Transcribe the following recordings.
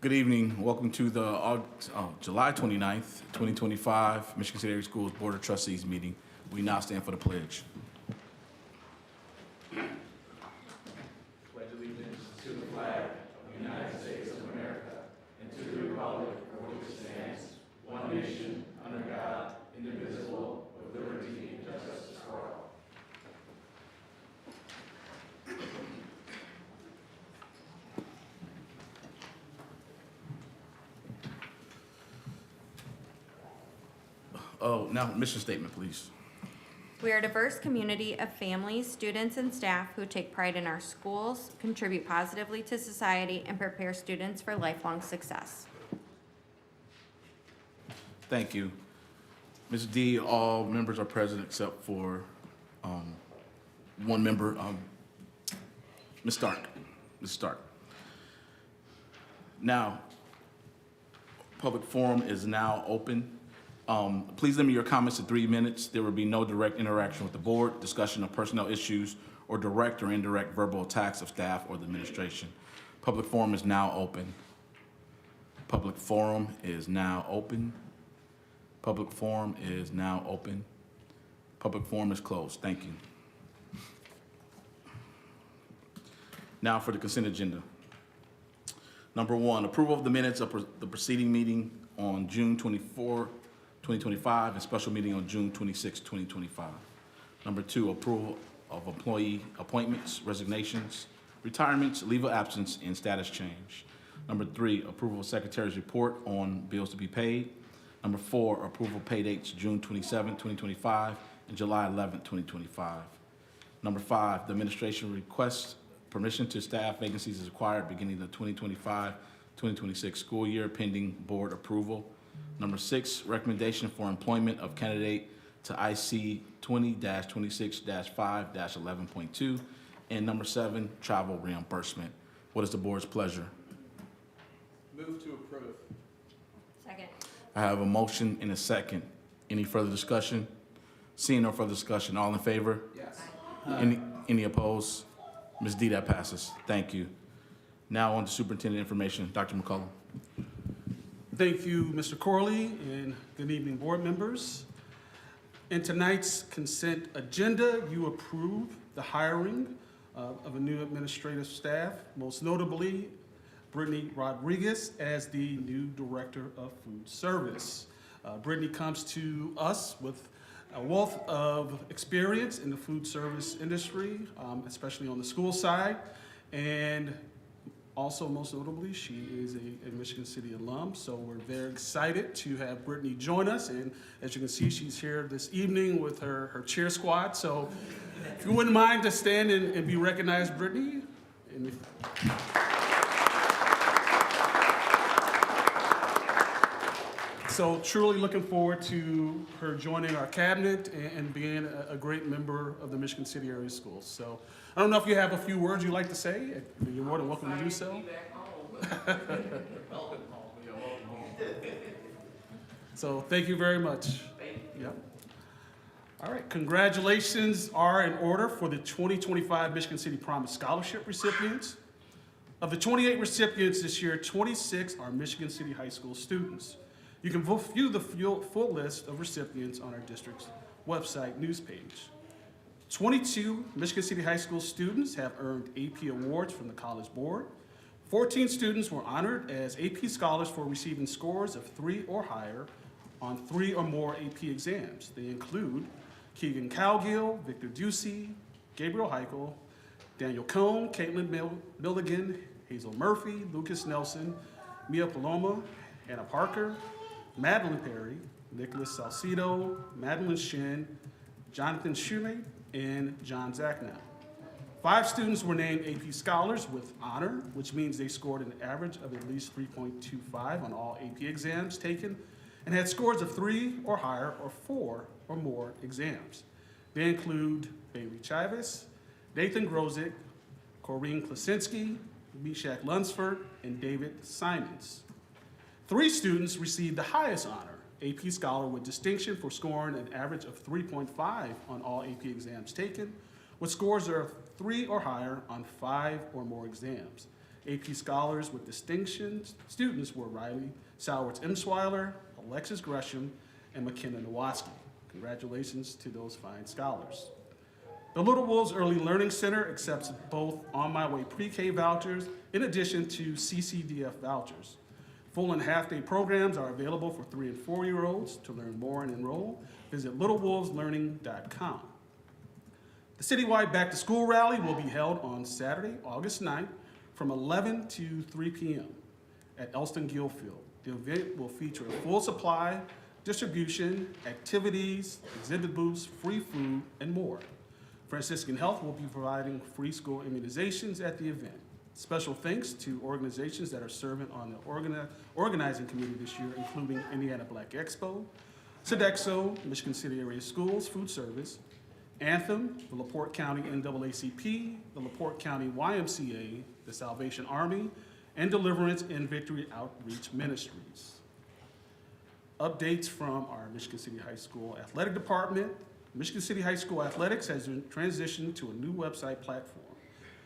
Good evening. Welcome to the July 29th, 2025 Michigan City Area Schools Board of Trustees meeting. We now stand for the pledge. Pledge allegiance to the flag of the United States of America and to the republic for which it stands, one nation, under God, indivisible, with liberty and justice for all. Now, mission statement, please. We are a diverse community of families, students, and staff who take pride in our schools, contribute positively to society, and prepare students for lifelong success. Thank you. Ms. D, all members are present except for one member, Ms. Stark. Ms. Stark. Now, public forum is now open. Please limit your comments to 3 minutes. There will be no direct interaction with the board, discussion of personnel issues, or direct or indirect verbal attacks of staff or the administration. Public forum is now open. Public forum is now open. Public forum is now open. Public forum is closed. Thank you. Now for the consent agenda. Number 1, approval of the minutes of the preceding meeting on June 24, 2025, and special meeting on June 26, 2025. Number 2, approval of employee appointments, resignations, retirements, leave of absence, and status change. Number 3, approval of secretary's report on bills to be paid. Number 4, approval of pay dates June 27, 2025, and July 11, 2025. Number 5, the administration requests permission to staff vacancies is required beginning the 2025-2026 school year pending board approval. Number 6, recommendation for employment of candidate to IC 20-26-5-11.2. And number 7, travel reimbursement. What is the board's pleasure? Move to approve. Second. I have a motion and a second. Any further discussion? Seeing no further discussion, all in favor? Yes. Any opposed? Ms. D, that passes. Thank you. Now on to superintendent information. Dr. McCullum. Thank you, Mr. Corley, and good evening, board members. In tonight's consent agenda, you approve the hiring of a new administrative staff, most notably Brittany Rodriguez as the new Director of Food Service. Brittany comes to us with a wealth of experience in the food service industry, especially on the school side, and also, most notably, she is a Michigan City alum, so we're very excited to have Brittany join us. And as you can see, she's here this evening with her cheer squad. So if you wouldn't mind to stand and be recognized, Brittany. So truly looking forward to her joining our cabinet and being a great member of the Michigan City Area Schools. So I don't know if you have a few words you'd like to say. You're more than welcome to do so. So thank you very much. Yep. All right, congratulations are in order for the 2025 Michigan City Promise Scholarship recipients. Of the 28 recipients this year, 26 are Michigan City High School students. You can view the full list of recipients on our district's website news page. 22 Michigan City High School students have earned AP awards from the College Board. 14 students were honored as AP scholars for receiving scores of 3 or higher on 3 or more AP exams. They include Keegan Cowgill, Victor Ducey, Gabriel Heichel, Daniel Cohn, Caitlin Milligan, Hazel Murphy, Lucas Nelson, Mia Paloma, Hannah Parker, Madeline Perry, Nicholas Salcido, Madeline Shin, Jonathan Shumate, and John Zachnow. 5 students were named AP Scholars with honor, which means they scored an average of at least 3.25 on all AP exams taken and had scores of 3 or higher or 4 or more exams. They include Bailey Chivas, Nathan Grozick, Corrine Klasinski, Meshach Lunsford, and David Simons. 3 students received the highest honor, AP Scholar with distinction for scoring an average of 3.5 on all AP exams taken, with scores of 3 or higher on 5 or more exams. AP Scholars with distinction students were Riley Sowards Imsweiler, Alexis Gresham, and McKenna Nowatzki. Congratulations to those fine scholars. The Little Wolves Early Learning Center accepts both On My Way pre-K vouchers in addition to CCDF vouchers. Full and half-day programs are available for 3 and 4-year-olds. To learn more and enroll, visit littlewolveslearning.com. The citywide back-to-school rally will be held on Saturday, August 9th from 11 to 3 p.m. at Elston Gillfield. The event will feature a full supply, distribution, activities, exhibit booths, free food, and more. Franciscan Health will be providing free school immunizations at the event. Special thanks to organizations that are serving on the organizing committee this year, including Indiana Black Expo, Sodexo, Michigan City Area Schools Food Service, Anthem, the LaPorte County NAACP, the LaPorte County YMCA, the Salvation Army, and Deliverance and Victory Outreach Ministries. Updates from our Michigan City High School Athletic Department. Michigan City High School Athletics has transitioned to a new website platform.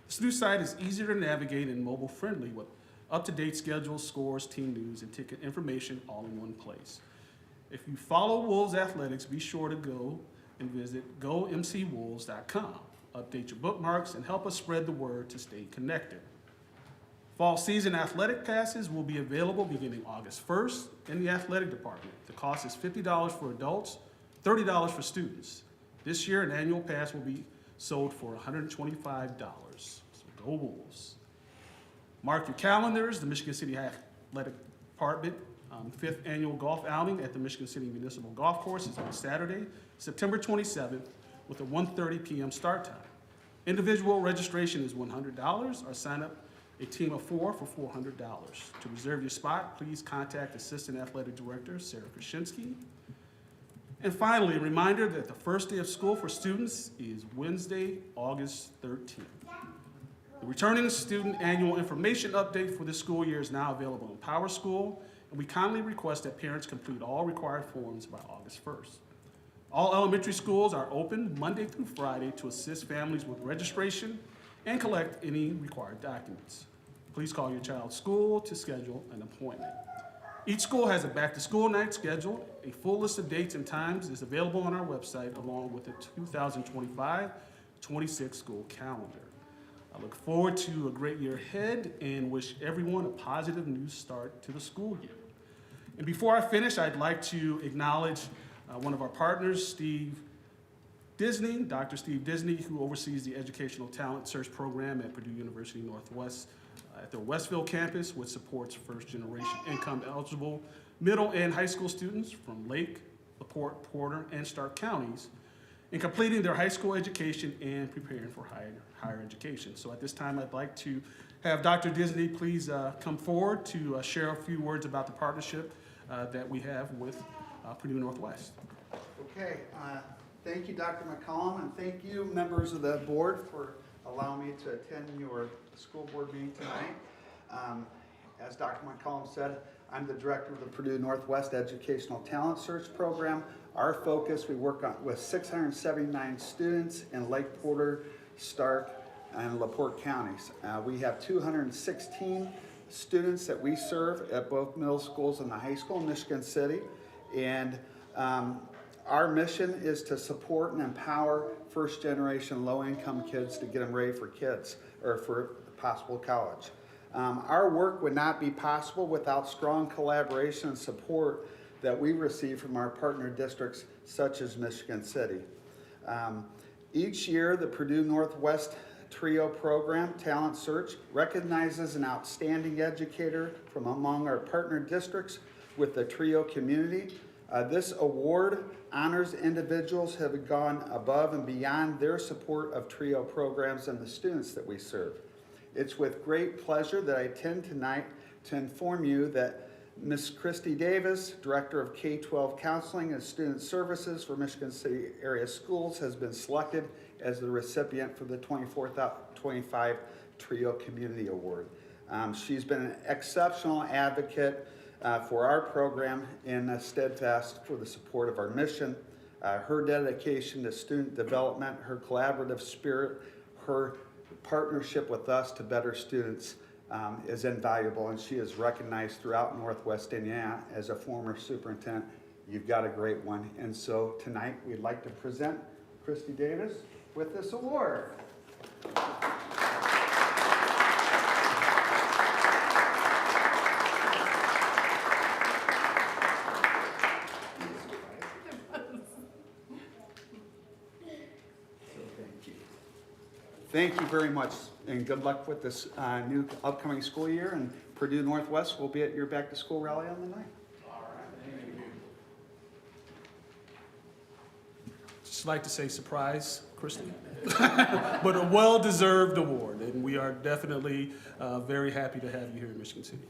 This new site is easier to navigate and mobile-friendly with up-to-date schedules, scores, team news, and ticket information all in one place. If you follow Wolves Athletics, be sure to go and visit gomcwolves.com. Update your bookmarks and help us spread the word to stay connected. Fall season athletic passes will be available beginning August 1st in the athletic department. The cost is $50 for adults, $30 for students. This year, an annual pass will be sold for $125. So go Wolves. Mark your calendars. The Michigan City Athletic Department 5th annual golf outing at the Michigan City Municipal Golf Course is on Saturday, September 27th with a 1:30 p.m. start time. Individual registration is $100 or sign up a team of 4 for $400. To reserve your spot, please contact Assistant Athletic Director Sarah Krasinski. And finally, a reminder that the first day of school for students is Wednesday, August 13th. The returning student annual information update for this school year is now available in PowerSchool, and we kindly request that parents complete all required forms by August 1st. All elementary schools are open Monday through Friday to assist families with registration and collect any required documents. Please call your child's school to schedule an appointment. Each school has a back-to-school night scheduled. A full list of dates and times is available on our website, along with the 2025-26 school calendar. I look forward to a great year ahead and wish everyone a positive new start to the school year. And before I finish, I'd like to acknowledge one of our partners, Dr. Steve Disney, who oversees the Educational Talent Search Program at Purdue University Northwest at their Westville campus, which supports first-generation income-eligible middle and high school students from Lake, LaPorte, Porter, and Stark counties in completing their high school education and preparing for higher education. So at this time, I'd like to have Dr. Disney please come forward to share a few words about the partnership that we have with Purdue Northwest. Okay, thank you, Dr. McCollum, and thank you, members of the board, for allowing me to attend your school board meeting tonight. As Dr. McCollum said, I'm the director of the Purdue Northwest Educational Talent Search Program. Our focus, we work with 679 students in Lake Porter, Stark, and LaPorte counties. We have 216 students that we serve at both middle schools and the high school in Michigan City. And our mission is to support and empower first-generation low-income kids to get them ready for possible college. Our work would not be possible without strong collaboration and support that we receive from our partner districts such as Michigan City. Each year, the Purdue Northwest TRIO program, Talent Search, recognizes an outstanding educator from among our partner districts with the TRIO community. This award honors individuals who have gone above and beyond their support of TRIO programs and the students that we serve. It's with great pleasure that I attend tonight to inform you that Ms. Christy Davis, Director of K-12 Counseling and Student Services for Michigan City Area Schools, has been selected as the recipient for the 24-25 TRIO Community Award. She's been an exceptional advocate for our program and steadfast for the support of our mission. Her dedication to student development, her collaborative spirit, her partnership with us to better students is invaluable, and she is recognized throughout Northwest Indiana as a former superintendent. You've got a great one. And so tonight, we'd like to present Christy Davis with this award. Thank you very much, and good luck with this new upcoming school year. And Purdue Northwest will be at your back-to-school rally on the 9th. Just like to say surprise, Christy, but a well-deserved award, and we are definitely very happy to have you here in Michigan City.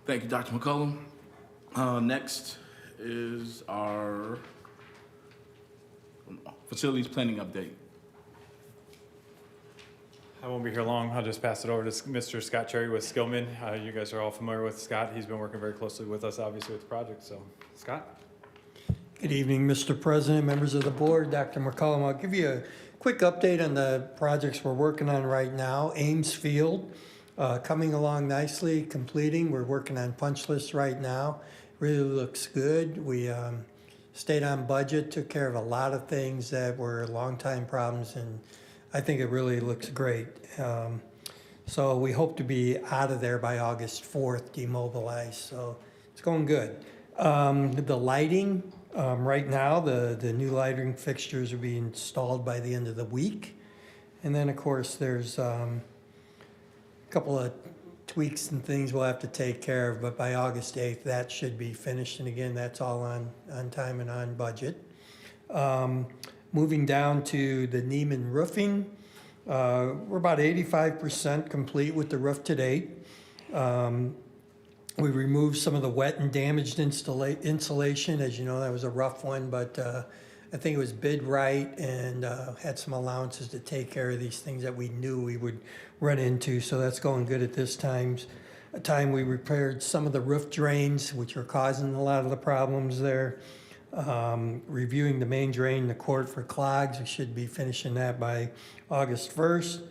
Thank you, Dr. McCollum. Next is our facilities planning update. I won't be here long. I'll just pass it over to Mr. Scott Cherry with Skillman. You guys are all familiar with Scott. He's been working very closely with us, obviously, with the project. So, Scott? Good evening, Mr. President, members of the board, Dr. McCollum. I'll give you a quick update on the projects we're working on right now. Ames Field, coming along nicely, completing. We're working on punch lists right now. Really looks good. We stayed on budget, took care of a lot of things that were long-time problems, and I think it really looks great. So we hope to be out of there by August 4th, demobilized, so it's going good. The lighting, right now, the new lighting fixtures are being installed by the end of the week. And then, of course, there's a couple of tweaks and things we'll have to take care of, but by August 8th, that should be finished. And again, that's all on time and on budget. Moving down to the Neiman Roofing, we're about 85% complete with the roof to date. We removed some of the wet and damaged insulation. As you know, that was a rough one, but I think it was bid right and had some allowances to take care of these things that we knew we would run into. So that's going good at this time. We repaired some of the roof drains, which are causing a lot of the problems there. Reviewing the main drain in the court for clogs. We should be finishing that by August 1st.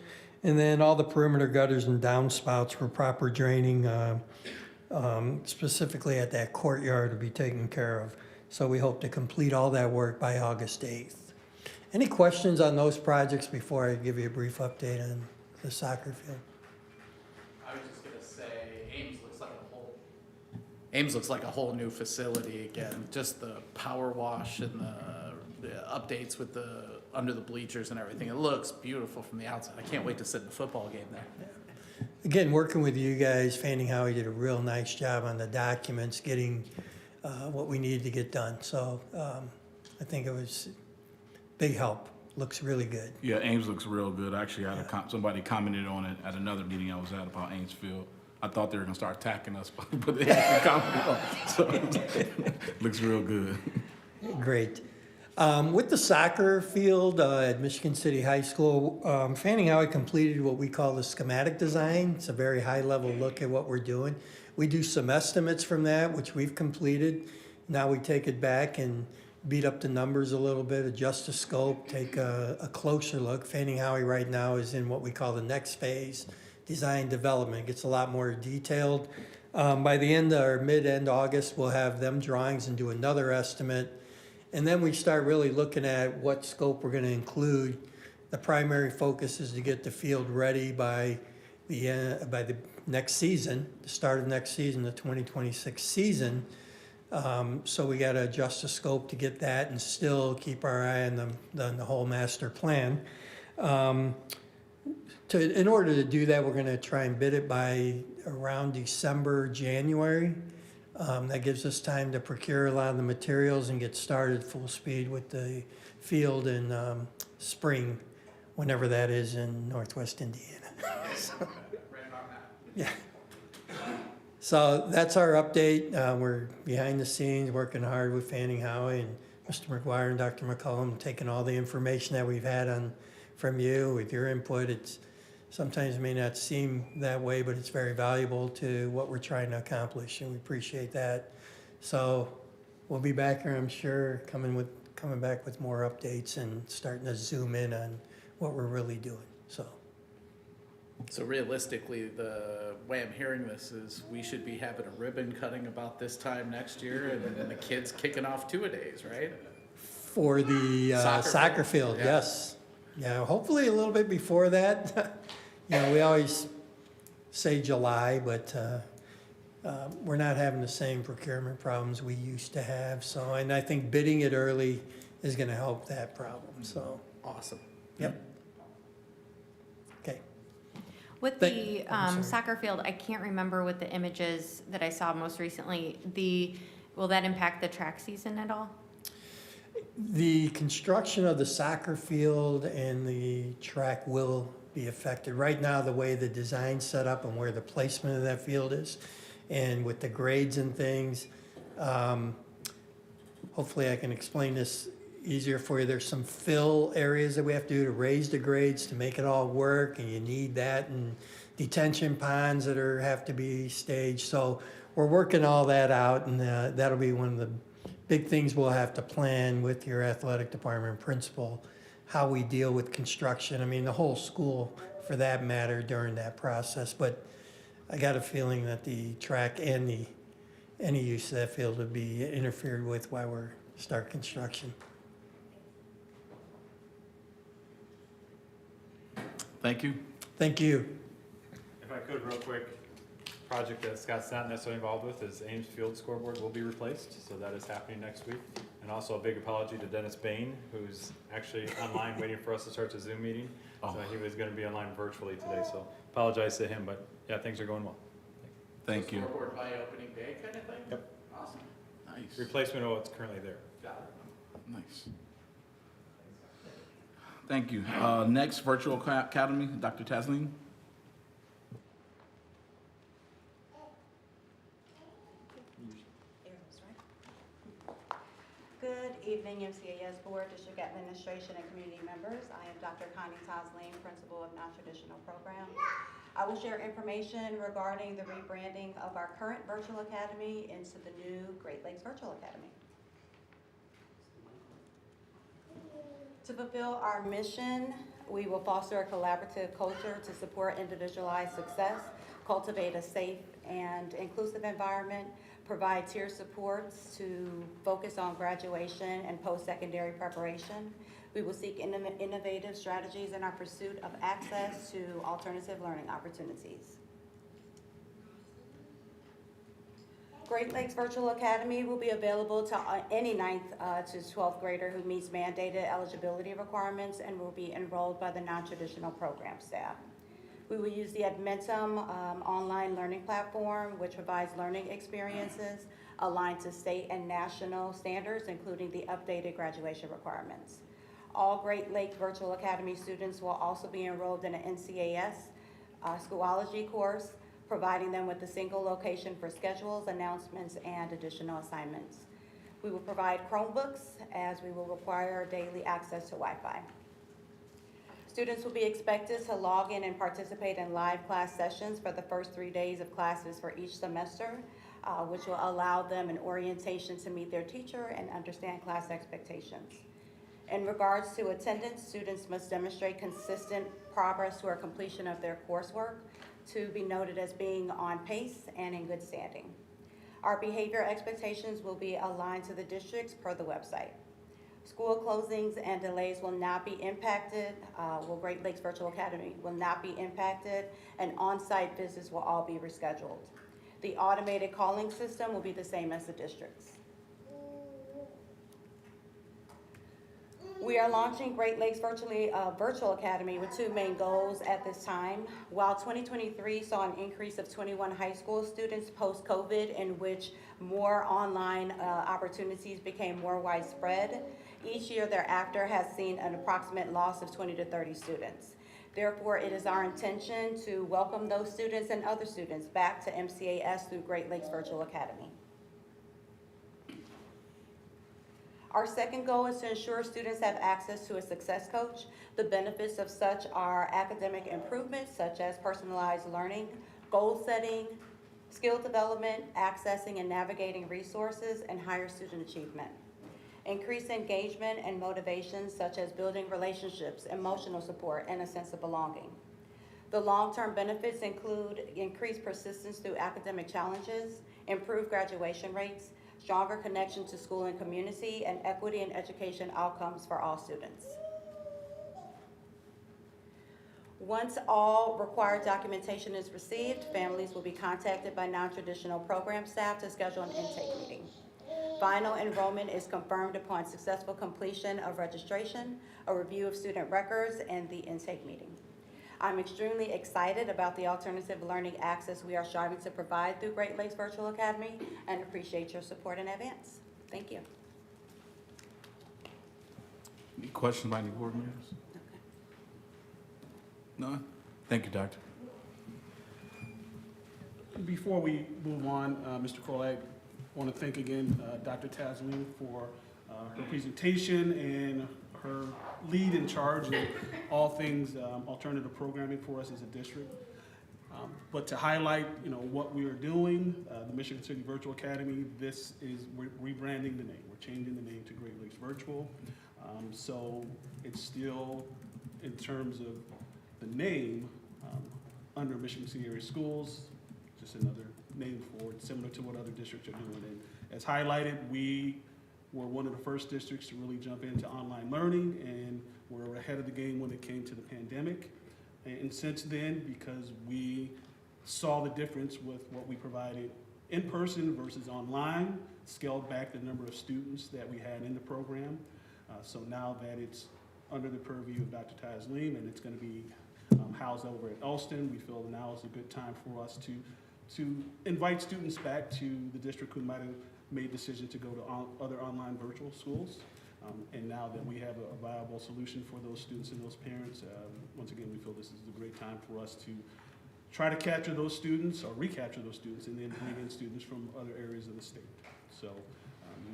And then all the perimeter gutters and downspouts for proper draining, specifically at that courtyard, to be taken care of. So we hope to complete all that work by August 8th. Any questions on those projects before I give you a brief update on the soccer field? I was just gonna say, Ames looks like a whole new facility again. Just the power wash and the updates with the under the bleachers and everything. It looks beautiful from the outside. I can't wait to sit in the football game there. Again, working with you guys, Fanning Howie did a real nice job on the documents, getting what we needed to get done. So I think it was big help. Looks really good. Yeah, Ames looks real good. Actually, I had somebody commented on it at another meeting I was at about Ames Field. I thought they were gonna start attacking us, but they actually commented on it. So looks real good. Great. With the soccer field at Michigan City High School, Fanning Howie completed what we call the schematic design. It's a very high-level look at what we're doing. We do some estimates from that, which we've completed. Now we take it back and beat up the numbers a little bit, adjust the scope, take a closer look. Fanning Howie right now is in what we call the next phase, design development. It gets a lot more detailed. By the end or mid-end August, we'll have them drawings and do another estimate. And then we start really looking at what scope we're going to include. The primary focus is to get the field ready by the next season, the start of next season, the 2026 season. So we got to adjust the scope to get that and still keep our eye on the whole master plan. In order to do that, we're going to try and bid it by around December, January. That gives us time to procure a lot of the materials and get started full speed with the field in spring, whenever that is in Northwest Indiana. Yeah. So that's our update. We're behind the scenes, working hard with Fanning Howie and Mr. McGuire and Dr. McCollum, taking all the information that we've had from you with your input. It's sometimes may not seem that way, but it's very valuable to what we're trying to accomplish, and we appreciate that. So we'll be back here, I'm sure, coming back with more updates and starting to zoom in on what we're really doing, so. So realistically, the way I'm hearing this is we should be having a ribbon cutting about this time next year and then the kids kicking off two-a-days, right? For the Soccer soccer field, field, yeah. yes. Yeah, hopefully a little bit before that. You know, we always say July, but we're not having the same procurement problems we used to have. So, and I think bidding it early is gonna help that problem, so, Awesome. yep. Okay, With Thank- the I'm sorry. soccer field, I can't remember with the images that I saw most recently, will that impact the track season at all? the construction of the soccer field and the track will be affected. Right now, the way the design's set up and where the placement of that field is, and with the grades and things, hopefully I can explain this easier for you. There's some fill areas that we have to do to raise the grades to make it all work, and you need that, and detention ponds that have to be staged. So we're working all that out, and that'll be one of the big things we'll have to plan with your athletic department principal, how we deal with construction. I mean, the whole school, for that matter, during that process. But I got a feeling that the track and any use of that field would be interfered with while we're start construction. Thank you. Thank you. If I could, real quick, project that Scott's not necessarily involved with is Ames Field scoreboard will be replaced, so that is happening next week. And also a big apology to Dennis Bain, who's actually online waiting for us to start the Zoom meeting. So he was gonna be online virtually today, so apologize to him, but yeah, things are going well. Thank you. Scoreboard by opening day kind of thing? Yep. Awesome. Nice. Replacement of what's currently there. Got it. Nice. Thank you. Next, Virtual Academy, Dr. Tasleen. Good evening, MCAS Board, District Administration, and community members. I am Dr. Connie Tosleen, Principal of Non-Traditional Programs. I will share information regarding the rebranding of our current Virtual Academy into the new Great Lakes Virtual Academy. To fulfill our mission, we will foster a collaborative culture to support individualized success, cultivate a safe and inclusive environment, provide tier supports to focus on graduation and post-secondary preparation. We will seek innovative strategies in our pursuit of access to alternative learning opportunities. Great Lakes Virtual Academy will be available to any 9th to 12th grader who meets mandated eligibility requirements and will be enrolled by the non-traditional program staff. We will use the Admentum online learning platform, which provides learning experiences aligned to state and national standards, including the updated graduation requirements. All Great Lakes Virtual Academy students will also be enrolled in an MCAS Schoology course, providing them with a single location for schedules, announcements, and additional assignments. We will provide Chromebooks, as we will require daily access to Wi-Fi. Students will be expected to log in and participate in live class sessions for the first 3 days of classes for each semester, which will allow them an orientation to meet their teacher and understand class expectations. In regards to attendance, students must demonstrate consistent progress toward completion of their coursework to be noted as being on pace and in good standing. Our behavior expectations will be aligned to the districts per the website. School closings and delays will not be impacted. Great Lakes Virtual Academy will not be impacted, and on-site visits will all be rescheduled. The automated calling system will be the same as the districts. We are launching Great Lakes Virtual Academy with 2 main goals at this time. While 2023 saw an increase of 21 high school students post-COVID, in which more online opportunities became more widespread, each year thereafter has seen an approximate loss of 20 to 30 students. Therefore, it is our intention to welcome those students and other students back to MCAS through Great Lakes Virtual Academy. Our second goal is to ensure students have access to a success coach. The benefits of such are academic improvements, such as personalized learning, goal setting, skill development, accessing and navigating resources, and higher student achievement. increase engagement and motivation such as building relationships, emotional support, and a sense of belonging. The long-term benefits include increased persistence through academic challenges, improved graduation rates, stronger connection to school and community, and equity in education outcomes for all students. Once all required documentation is received, families will be contacted by non-traditional program staff to schedule an intake meeting. Final enrollment is confirmed upon successful completion of registration, a review of student records, and the intake meeting. I'm extremely excited about the alternative learning access we are striving to provide through Great Lakes Virtual Academy and appreciate your support in advance. Thank you. Any questions by any board members? None? Thank you, Doctor. Before we move on, Mr. Cole, I want to thank again Dr. Taslim for her presentation and her lead in charge of all things alternative programming for us as a district. But to highlight, what we are doing, the Michigan City Virtual Academy, we're rebranding the name. We're changing the name to Great Lakes Virtual. So it's still, in terms of the name, under Michigan City Area Schools, just another name for it, similar to what other districts are doing. And as highlighted, we were one of the first districts to really jump into online learning, and we're ahead of the game when it came to the pandemic. And since then, because we saw the difference with what we provided in person versus online, scaled back the number of students that we had in the program. So now that it's under the purview of Dr. Taslim and it's going to be housed over at Elston, we feel now is a good time for us to invite students back to the district who might have made decisions to go to other online virtual schools. And now that we have a viable solution for those students and those parents, once again, we feel this is a great time for us to try to capture those students or recapture those students and then bring in students from other areas of the state. So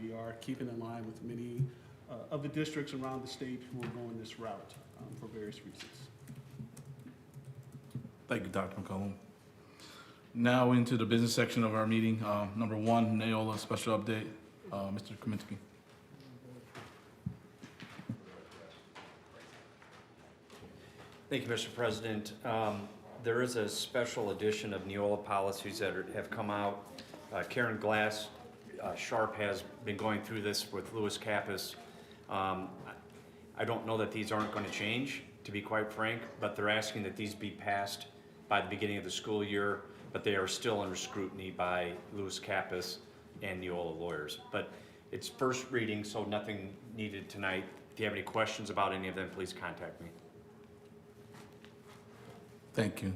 we are keeping in line with many of the districts around the state who are going this route for various reasons. Thank you, Dr. McCollum. Now into the business section of our meeting. Number one, Neola special update. Mr. Kaminsky. Thank you, Mr. President. There is a special edition of Neola policies that have come out. Karen Glass Sharp has been going through this with Louis Kappas. I don't know that these aren't going to change, to be quite frank, but they're asking that these be passed by the beginning of the school year, but they are still under scrutiny by Louis Kappas and Neola lawyers. But it's first reading, so nothing needed tonight. If you have any questions about any of them, please contact me. Thank you.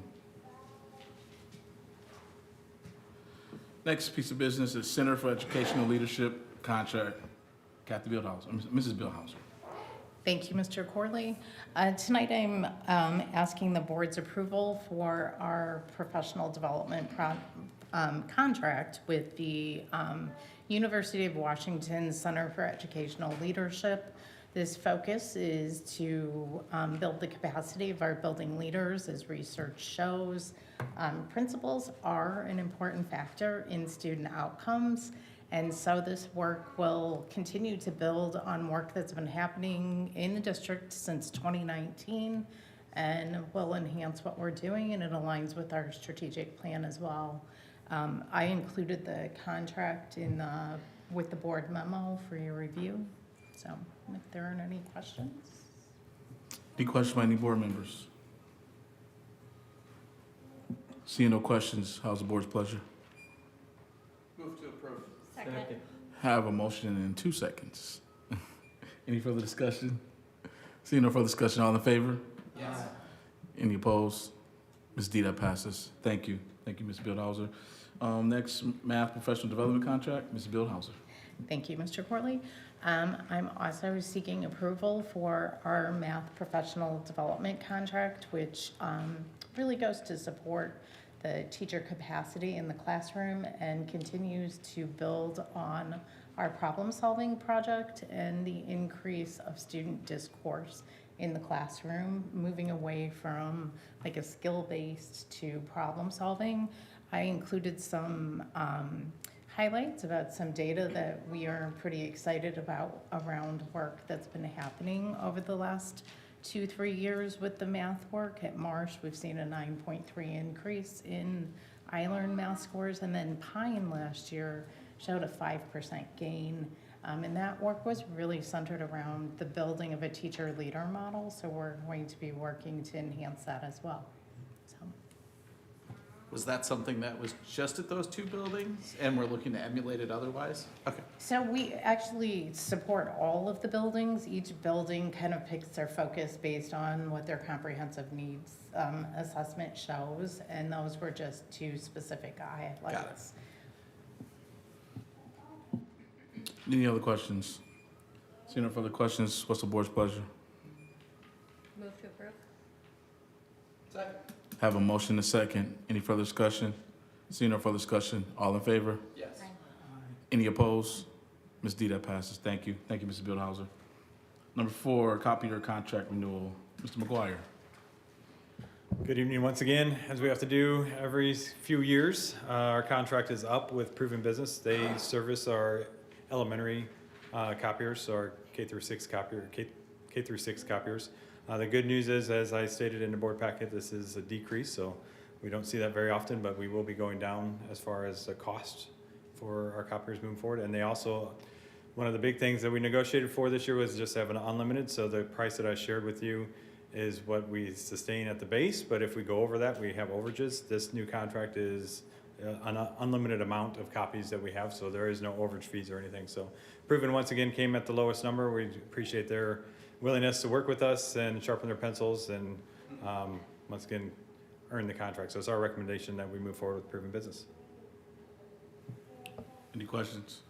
Next piece of business is Center for Educational Leadership contract. Kathy Bildhauser, Mrs. Bildhauser. Thank you, Mr. Corley. Tonight I'm asking the board's approval for our professional development contract with the University of Washington Center for Educational Leadership. This focus is to build the capacity of our building leaders. As research shows, principals are an important factor in student outcomes. And so this work will continue to build on work that's been happening in the district since 2019 and will enhance what we're doing, and it aligns with our strategic plan as well. I included the contract with the board memo for your review. So if there aren't any questions. Any questions by any board members? Seeing no questions, how's the board's pleasure? Move to approve. Second. Have a motion in 2 seconds. Any further discussion? Seeing no further discussion, all in favor? Yes. Any opposed? Ms. D, that passes. Thank you. Thank you, Ms. Bildhauser. Next, math professional development contract, Ms. Bildhauser. Thank you, Mr. Corley. I'm also seeking approval for our math professional development contract, which really goes to support the teacher capacity in the classroom and continues to build on our problem-solving project and the increase of student discourse in the classroom, moving away from like a skill-based to problem-solving. I included some highlights about some data that we are pretty excited about around work that's been happening over the last 2-3 years with the math work. At Marsh, we've seen a 9.3 increase in iLearn math scores, and then Pine last year showed a 5% gain. And that work was really centered around the building of a teacher leader model, so we're going to be working to enhance that as well. So. Was that something that was just at those 2 buildings and we're looking to emulate it otherwise? Okay. So we actually support all of the buildings. Each building kind of picks their focus based on what their comprehensive needs assessment shows, and those were just 2 specific highlights. Any other questions? Seeing no further questions, what's the board's pleasure? Move to approve. Second. Have a motion and a second. Any further discussion? Seeing no further discussion, all in favor? Yes. Any opposed? Ms. D, that passes. Thank you. Thank you, Mrs. Bildhauser. Number 4, copier contract renewal. Mr. McGuire. Good evening once again. As we have to do every few years, our contract is up with Proven Business. They service our elementary copiers, so our K through 6 copiers. The good news is, as I stated in the board packet, this is a decrease, so we don't see that very often, but we will be going down as far as the cost for our copiers moving forward. And they also, one of the big things that we negotiated for this year was just have an unlimited, so the price that I shared with you is what we sustain at the base, but if we go over that, we have overages. This new contract is an unlimited amount of copies that we have, so there is no overage fees or anything. So Proven once again came at the lowest number. We appreciate their willingness to work with us and sharpen their pencils and once again earn the contract. So it's our recommendation that we move forward with Proven Business. Any questions?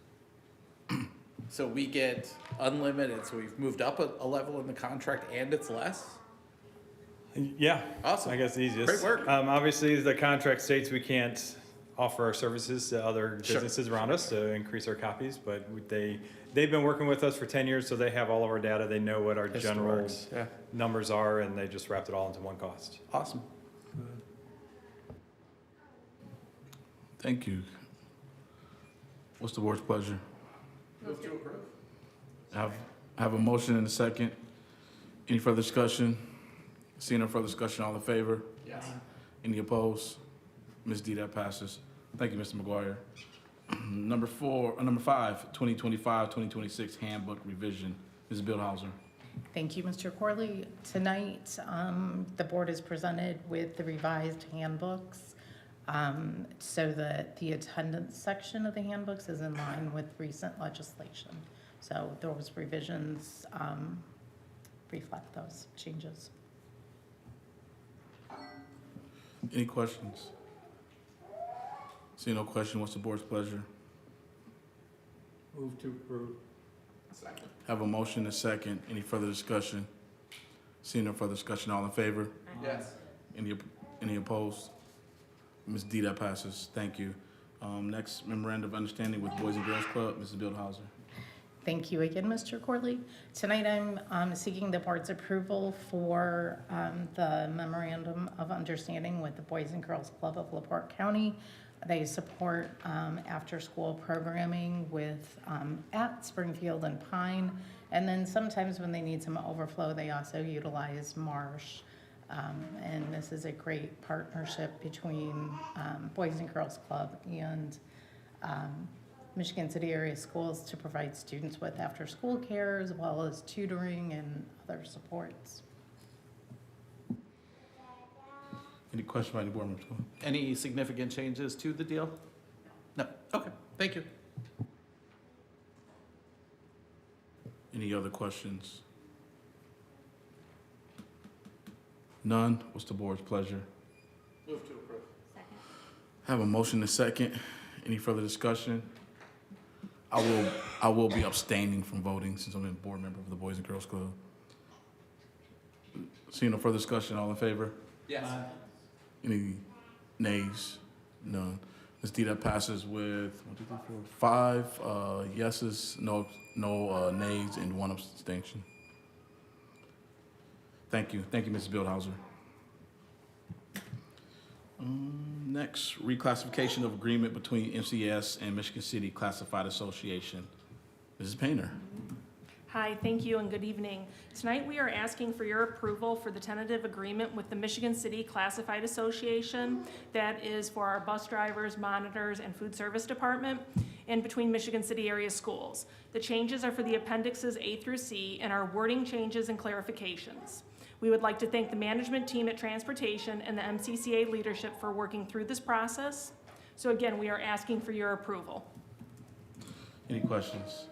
So we get unlimited, so we've moved up a level in the contract and it's less? Yeah. Awesome. I guess the easiest. Great work. Obviously, the contract states we can't offer our services to other Sure. businesses around us to increase our copies, but they've been working with us for 10 years, so they have all of our data. They know what our general Works. Yeah. numbers are, and they just wrapped it all into one cost. Awesome. Thank you. What's the board's pleasure? Move to approve. Have a motion and a second. Any further discussion? Seeing no further discussion, all in favor? Yes. Any opposed? Ms. D, that passes. Thank you, Mr. McGuire. Number 5, 2025-2026 handbook revision. Ms. Bildhauser. Thank you, Mr. Corley. Tonight, the board is presented with the revised handbooks so that the attendance section of the handbooks is in line with recent legislation. So those revisions reflect those changes. Any questions? Seeing no question, what's the board's pleasure? Move to approve. Second. Have a motion and a second. Any further discussion? Seeing no further discussion, all in favor? Yes. Any opposed? Ms. D, that passes. Thank you. Next, memorandum of understanding with Boys and Girls Club. Mrs. Bildhauser. Thank you again, Mr. Corley. Tonight, I'm seeking the board's approval for the memorandum of understanding with the Boys and Girls Club of LaPorte County. They support after-school programming with at Springfield and Pine, and then sometimes when they need some overflow, they also utilize Marsh. And this is a great partnership between Boys and Girls Club and Michigan City area schools to provide students with after-school care as well as tutoring and other supports. Any question by any board members? Any significant changes to the deal? No. Okay. Thank you. Any other questions? None? What's the board's pleasure? Move to approve. Second. Have a motion and a second. Any further discussion? I will be abstaining from voting since I'm a board member of the Boys and Girls Club. Seeing no further discussion, all in favor? Yes. Any nays? None. Ms. D, that passes with 5 yeses, no nays, and 1 abstention. Thank you. Thank you, Mrs. Bildhauser. Next, reclassification of agreement between MCAS and Michigan City Classified Association. Mrs. Painter. Hi, thank you and good evening. Tonight we are asking for your approval for the tentative agreement with the Michigan City Classified Association. That is for our bus drivers, monitors, and food service department and between Michigan City area schools. The changes are for the appendixes A through C and are wording changes and clarifications. We would like to thank the management team at Transportation and the MCCA leadership for working through this process. So again, we are asking for your approval. Any questions?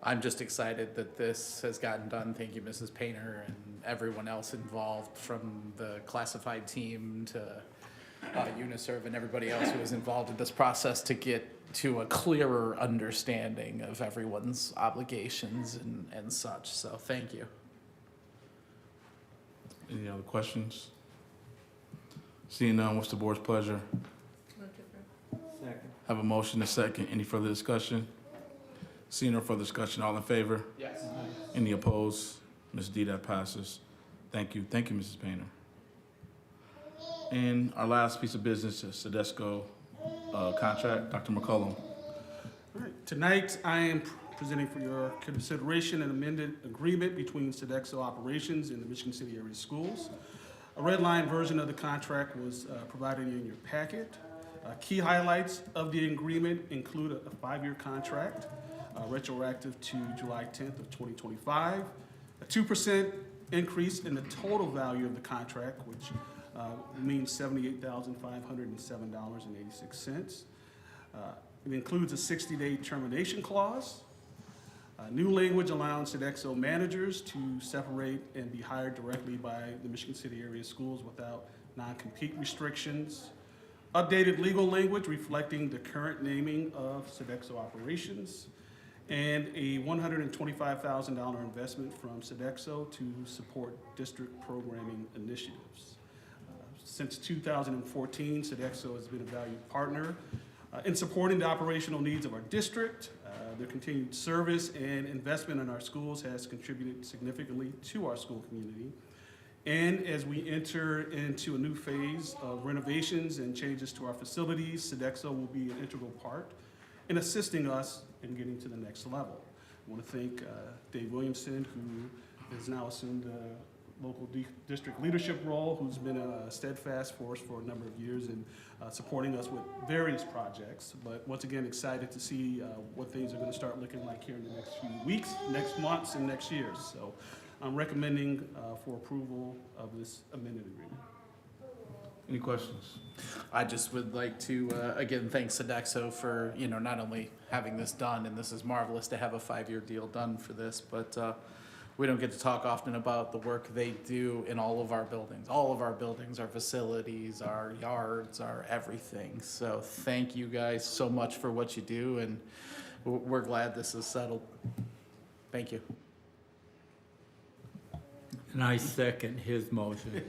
I'm just excited that this has gotten done. Thank you, Mrs. Painter, and everyone else involved, from the classified team to UNISERV and everybody else who was involved in this process, to get to a clearer understanding of everyone's obligations and such. So thank you. Any other questions? Seeing none, what's the board's pleasure? Have a motion and a second. Any further discussion? Seeing no further discussion, all in favor? Yes. Any opposed? Ms. D, that passes. Thank you. Thank you, Mrs. Painter. And our last piece of business is Sedesco contract. Dr. McCollum. All right, tonight I am presenting for your consideration an amended agreement between Sedexo Operations and the Michigan City area schools. A red line version of the contract was provided in your packet. Key highlights of the agreement include a 5-year contract, retroactive to July 10th of 2025, a 2% increase in the total value of the contract, which means $78,507.86. It includes a 60-day termination clause, new language allowing Sedexo managers to separate and be hired directly by the Michigan City area schools without non-compete restrictions, updated legal language reflecting the current naming of Sedexo Operations, and a $125,000 investment from Sedexo to support district programming initiatives. Since 2014, Sedexo has been a valued partner in supporting the operational needs of our district. Their continued service and investment in our schools has contributed significantly to our school community. And as we enter into a new phase of renovations and changes to our facilities, Sedexo will be an integral part in assisting us in getting to the next level. I want to thank Dave Williamson, who has now assumed a local district leadership role, who's been a steadfast force for a number of years and supporting us with various projects. But once again, excited to see what things are going to start looking like here in the next few weeks, next months, and next years. So I'm recommending for approval of this amended agreement. Any questions? I just would like to, again, thank Sedexo for, not only having this done, and this is marvelous to have a 5-year deal done for this, but we don't get to talk often about the work they do in all of our buildings. All of our buildings, our facilities, our yards, our everything. So thank you guys so much for what you do, and we're glad this is settled. Thank you. And I second his motion.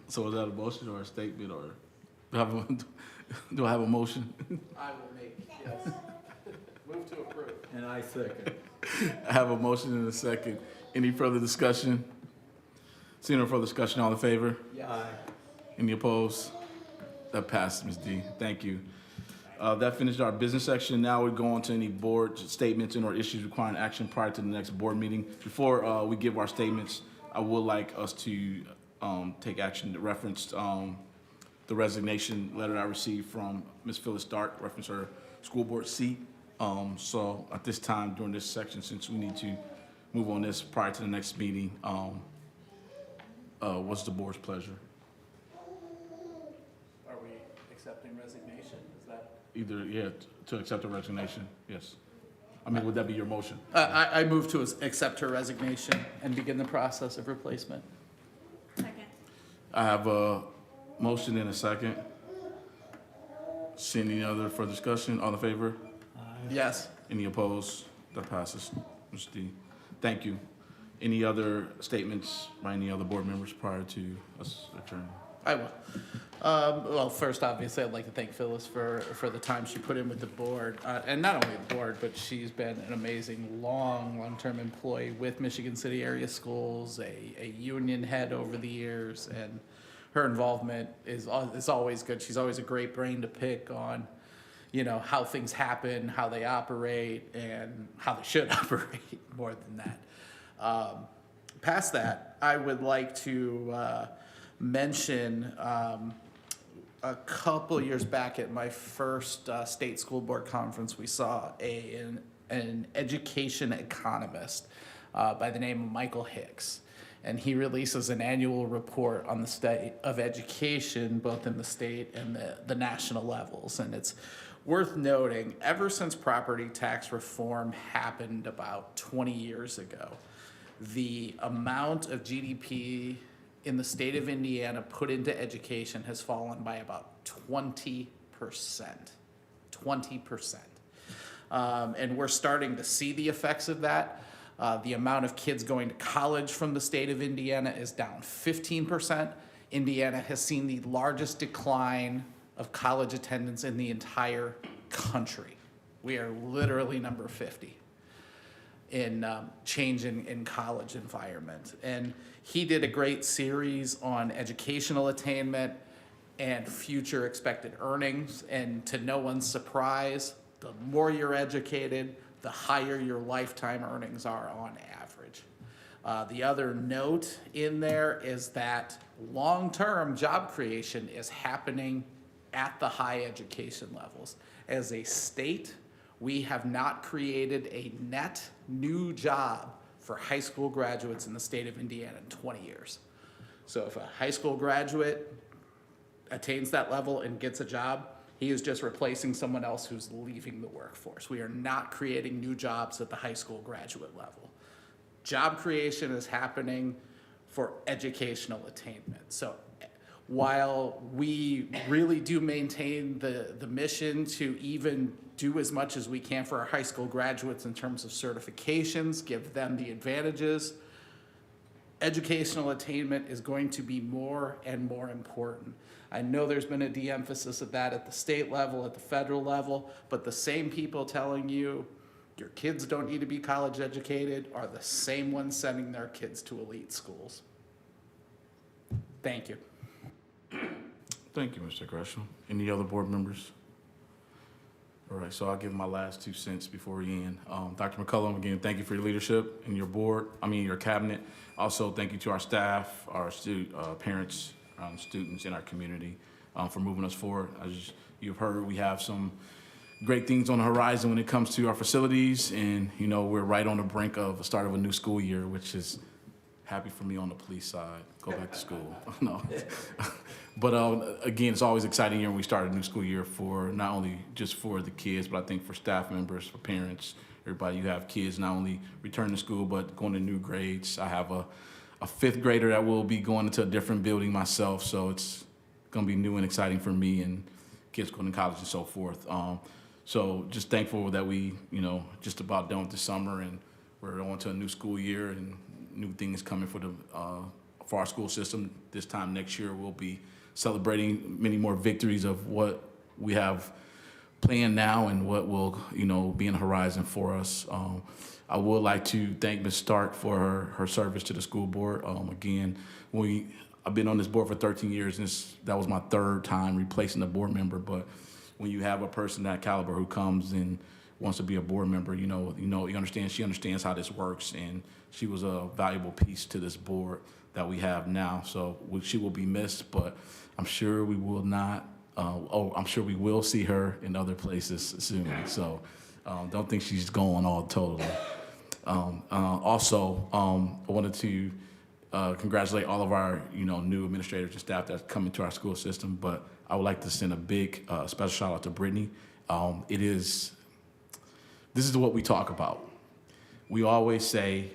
So is that a motion or a statement, or do I have a motion? I will make, yes. Move to approve. And I second. I have a motion and a second. Any further discussion? Seeing no further discussion, all in favor? Aye. Any opposed? That passes, Ms. D. Thank you. That finished our business section. Now we go on to any board statements and or issues requiring action prior to the next board meeting. Before we give our statements, I would like us to take action that referenced the resignation letter I received from Ms. Phyllis Dark, reference her school board seat. So at this time during this section, since we need to move on this prior to the next meeting, what's the board's pleasure? Are we accepting resignation? Is that? Either, yeah, to accept the resignation, yes. I mean, would that be your motion? I move to accept her resignation and begin the process of replacement. Second. I have a motion and a second. Seeing any other further discussion, all in favor? Yes. Any opposed? That passes. Mr. D. Thank you. Any other statements by any other board members prior to us adjourning? I will. Well, first, obviously, I'd like to thank Phyllis for the time she put in with the board. And not only the board, but she's been an amazing long-term employee with Michigan City area schools, a union head over the years, and her involvement is always good. She's always a great brain to pick on, how things happen, how they operate, and how they should operate more than that. Past that, I would like to mention a couple years back at my first state school board conference, we saw an education economist by the name of Michael Hicks. And he releases an annual report on the state of education, both in the state and the national levels. And it's worth noting, ever since property tax reform happened about 20 years ago, the amount of GDP in the state of Indiana put into education has fallen by about 20%. 20%. And we're starting to see the effects of that. The amount of kids going to college from the state of Indiana is down 15%. Indiana has seen the largest decline of college attendance in the entire country. We are literally number 50 in change in college environment. And he did a great series on educational attainment and future expected earnings. And to no one's surprise, the more you're educated, the higher your lifetime earnings are on average. The other note in there is that long-term job creation is happening at the high education levels. As a state, we have not created a net new job for high school graduates in the state of Indiana in 20 years. So if a high school graduate attains that level and gets a job, he is just replacing someone else who's leaving the workforce. We are not creating new jobs at the high school graduate level. Job creation is happening for educational attainment. So while we really do maintain the mission to even do as much as we can for our high school graduates in terms of certifications, give them the advantages, educational attainment is going to be more and more important. I know there's been a de-emphasis of that at the state level, at the federal level, but the same people telling you your kids don't need to be college educated are the same ones sending their kids to elite schools. Thank you. Thank you, Mr. Gresham. Any other board members? All right, so I'll give my last 2 cents before we end. Dr. McCullum, again, thank you for your leadership and your cabinet. Also, thank you to our staff, our parents, students in our community for moving us forward. As you've heard, we have some great things on the horizon when it comes to our facilities, and we're right on the brink of the start of a new school year, which is happy for me on the police side. Go back to school. No. But again, it's always exciting here when we start a new school year for not only just for the kids, but I think for staff members, for parents, everybody. You have kids not only returning to school, but going to new grades. I have a fifth grader that will be going into a different building myself, so it's going to be new and exciting for me and kids going to college and so forth. So just thankful that we, just about done with the summer and we're on to a new school year and new things coming for our school system. This time next year, we'll be celebrating many more victories of what we have planned now and what will, be in the horizon for us. I would like to thank Ms. Stark for her service to the school board. Again, I've been on this board for 13 years, and that was my third time replacing a board member. But when you have a person that caliber who comes and wants to be a board member, you understand. She understands how this works, and she was a valuable piece to this board that we have now. So she will be missed, but I'm sure we will not. I'm sure we will see her in other places soon. So don't think she's going all totally. Also, I wanted to congratulate all of our new administrators and staff that's coming to our school system. But I would like to send a big special shout out to Brittany. This is what we talk about. We always say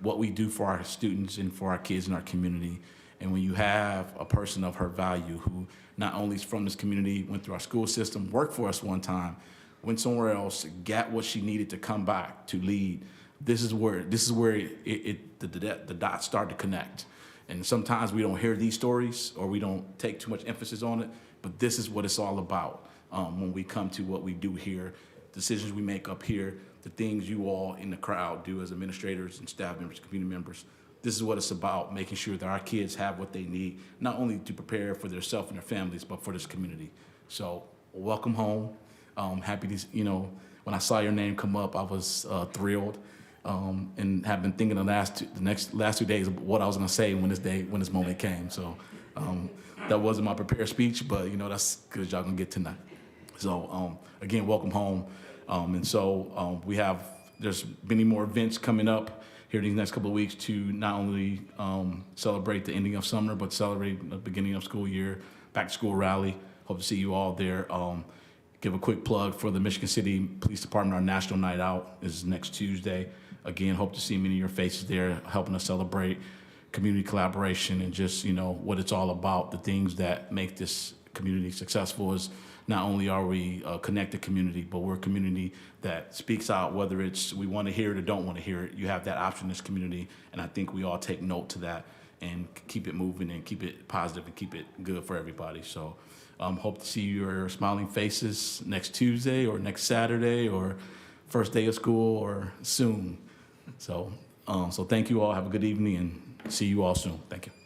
what we do for our students and for our kids in our community. And when you have a person of her value who not only is from this community, went through our school system, worked for us one time, went somewhere else, got what she needed to come back to lead, this is where the dots start to connect. And sometimes we don't hear these stories or we don't take too much emphasis on it, but this is what it's all about when we come to what we do here, decisions we make up here, the things you all in the crowd do as administrators and staff members, community members. this is what it's about, making sure that our kids have what they need, not only to prepare for themselves and their families, but for this community. So welcome home. Happy to, when I saw your name come up, I was thrilled, and have been thinking the last 2 days of what I was gonna say when this moment came. So that wasn't my prepared speech, but that's good y'all gonna get tonight. So again, welcome home. And so there's many more events coming up here these next couple of weeks to not only celebrate the ending of summer, but celebrate the beginning of school year, back to school rally. Hope to see you all there. Give a quick plug for the Michigan City Police Department. Our National Night Out is next Tuesday. Again, hope to see many of your faces there, helping us celebrate community collaboration and just, what it's all about. The things that make this community successful is not only are we a connected community, but we're a community that speaks out, whether it's we want to hear it or don't want to hear it. You have that option in this community, and I think we all take note to that and keep it moving and keep it positive and keep it good for everybody. So hope to see your smiling faces next Tuesday or next Saturday or first day of school or soon. So thank you all. Have a good evening and see you all soon. Thank you.